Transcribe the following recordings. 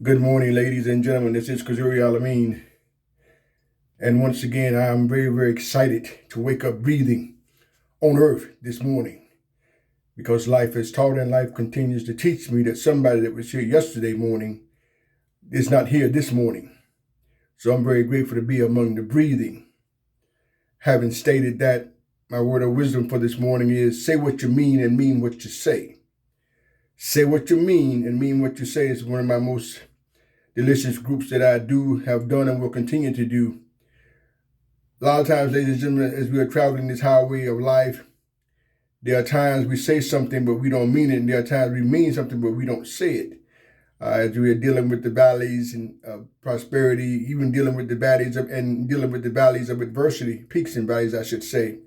Good morning, ladies and gentlemen. This is Kazuri Alameen. And once again, I am very, very excited to wake up breathing on earth this morning because life has taught and life continues to teach me that somebody that was here yesterday morning is not here this morning. So I'm very grateful to be among the breathing. Having stated that, my word of wisdom for this morning is say what you mean and mean what you say. Say what you mean and mean what you say is one of my most delicious groups that I have done, and will continue to do. A lot of times, ladies and gentlemen, as we are traveling this highway of life, there are times we say something, but we don't mean it. And there are times we mean something, but we don't say it. As we are dealing with the valleys and prosperity, even dealing with the valleys of adversity, peaks and valleys, I should say.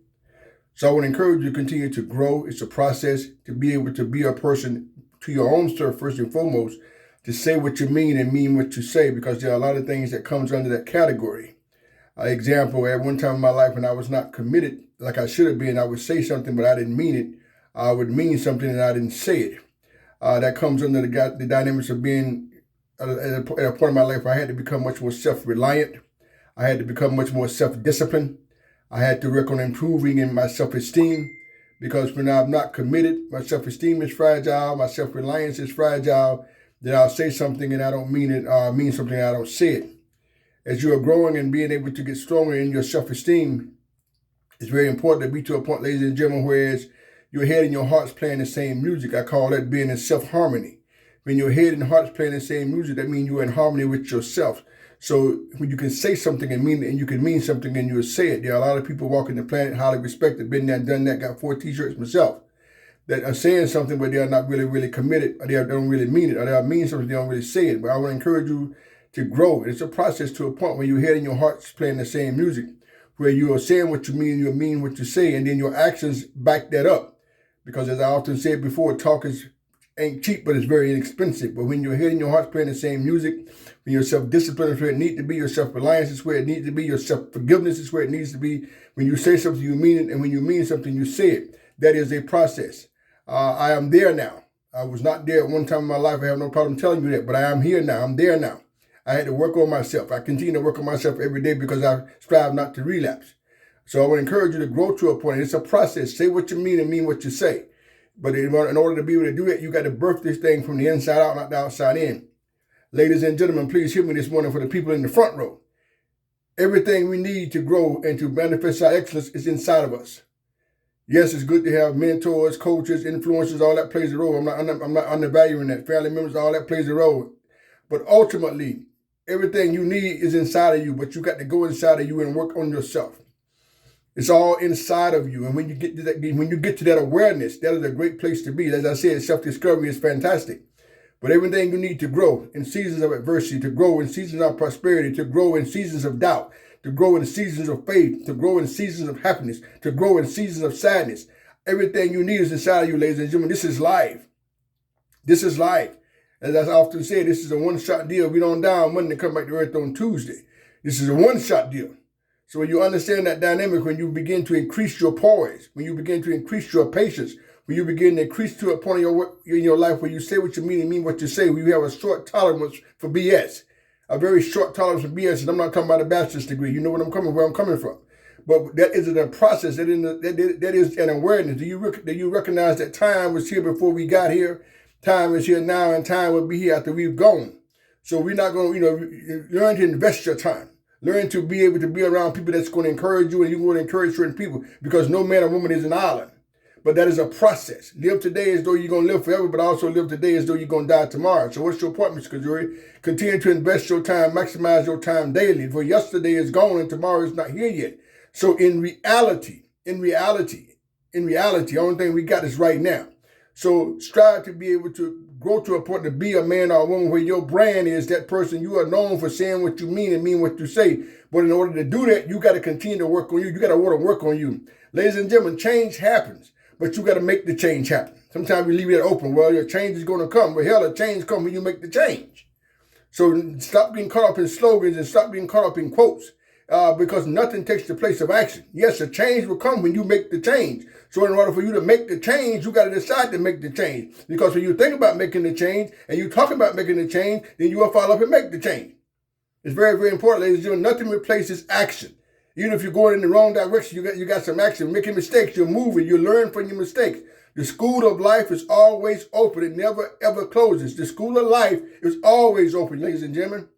So I want to encourage you to continue to grow. It's a process to be able to be a person to your own self, first and foremost, to say what you mean and mean what you say, because there are a lot of things that comes under that category. Example, at one time in my life when I was not committed like I should have been, I would say something, but I didn't mean it. I would mean something and I didn't say it. That comes under the dynamics of being at a point in my life where I had to become much more self-reliant. I had to become much more self-disciplined. I had to work on improving in my self-esteem, because when I'm not committed, my self-esteem is fragile, my self-reliance is fragile. Then I'll say something and I don't mean it, or I mean something and I don't say it. As you are growing and being able to get stronger in your self-esteem, it's very important to be to a point, ladies and gentlemen, whereas your head and your heart's playing the same music. I call that being in self-harmony. When your head and heart's playing the same music, that means you're in harmony with yourself. So when you can say something and mean it, and you can mean something and you'll say it. There are a lot of people walking the planet, highly respected, been there, done that, got 4 t-shirts myself, that are saying something, but they are not really, really committed, or they don't really mean it, or they mean something, they don't really say it. But I want to encourage you to grow. It's a process to a point where your head and your heart's playing the same music, where you are saying what you mean, you mean what you say, and then your actions back that up. Because as I often said before, talk ain't cheap, but it's very inexpensive. But when your head and your heart's playing the same music, when your self-discipline is where it needs to be, your self-reliance is where it needs to be, your self-forgiveness is where it needs to be. When you say something, you mean it, and when you mean something, you say it. That is a process. I am there now. I was not there at one time in my life. I have no problem telling you that, but I am here now. I'm there now. I had to work on myself. I continue to work on myself every day because I strive not to relapse. So I would encourage you to grow to a point. It's a process. Say what you mean and mean what you say. But in order to be able to do that, you got to birth this thing from the inside out, not the outside in. Ladies and gentlemen, please hear me this morning for the people in the front row. Everything we need to grow and to manifest our excellence is inside of us. Yes, it's good to have mentors, coaches, influencers, all that plays a role. I'm not undervaluing that. Family members, all that plays a role. But ultimately, everything you need is inside of you, but you got to go inside of you and work on yourself. It's all inside of you. And when you get to that awareness, that is a great place to be. As I said, self-discovery is fantastic. But everything you need to grow in seasons of adversity, to grow in seasons of prosperity, to grow in seasons of doubt, to grow in seasons of faith, to grow in seasons of happiness, to grow in seasons of sadness. Everything you need is inside of you, ladies and gentlemen. This is life. This is life. As I often say, this is a one-shot deal. We don't die on Monday, come back to earth on Tuesday. This is a one-shot deal. So when you understand that dynamic, when you begin to increase your poise, when you begin to increase your patience, when you begin to increase to a point in your life where you say what you mean and mean what you say, when you have a short tolerance for BS, a very short tolerance for BS, and I'm not talking about a bachelor's degree. You know where I'm coming from. But that is a process. That is an awareness. Do you recognize that time was here before we got here? Time is here now, and time will be here after we've gone. So we're not going to, learn to invest your time. Learn to be able to be around people that's going to encourage you, and you're going to encourage certain people, because no man or woman is an island. But that is a process. Live today as though you're going to live forever, but also live today as though you're going to die tomorrow. So what's your point, Mr. Kazuri? Continue to invest your time, maximize your time daily. For yesterday is gone and tomorrow is not here yet. So in reality, the only thing we got is right now. So strive to be able to grow to a point to be a man or a woman where your brand is that person. You are known for saying what you mean and mean what you say. But in order to do that, you got to continue to work on you. You got to want to work on you. Ladies and gentlemen, change happens, but you got to make the change happen. Sometimes we leave it open. Well, your change is going to come. But hell, the change comes when you make the change. So stop being caught up in slogans and stop being caught up in quotes. Because nothing takes the place of action. Yes, a change will come when you make the change. So in order for you to make the change, you got to decide to make the change. Because when you think about making the change and you talk about making the change, then you will follow up and make the change. It's very, very important, ladies and gentlemen. Nothing replaces action. Even if you're going in the wrong direction, you got some action. Making mistakes, you're moving, you learn from your mistakes. The school of life is always open. It never, ever closes. The school of life is always open, ladies and gentlemen.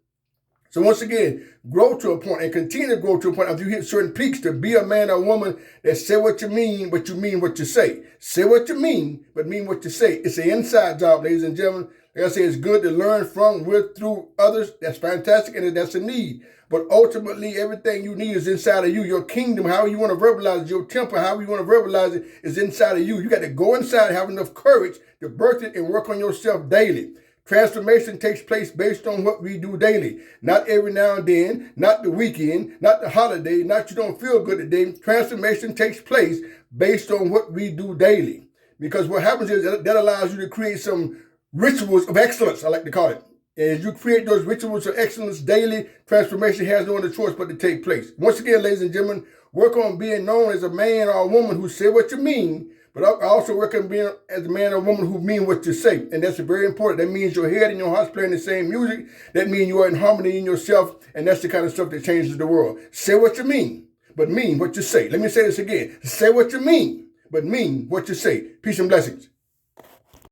So once again, grow to a point and continue to grow to a point after you hit certain peaks to be a man or woman that say what you mean, but you mean what you say. Say what you mean, but mean what you say. It's an inside job, ladies and gentlemen. Like I say, it's good to learn from, with, through others. That's fantastic, and that's a need. But ultimately, everything you need is inside of you. Your kingdom, how you want to verbalize it, your temper, how you want to verbalize it, is inside of you. You got to go inside and have enough courage to birth it and work on yourself daily. Transformation takes place based on what we do daily. Not every now and then, not the weekend, not the holiday, not you don't feel good today. Transformation takes place based on what we do daily. Because what happens is that allows you to create some rituals of excellence, I like to call it. And as you create those rituals of excellence daily, transformation has no other choice but to take place. Once again, ladies and gentlemen, work on being known as a man or a woman who say what you mean, but I also work on being as a man or woman who mean what you say. And that's very important. That means your head and your heart playing the same music. That means you are in harmony in yourself. And that's the kind of stuff that changes the world. Say what you mean, but mean what you say. Let me say this again. Say what you mean, but mean what you say. Peace and blessings.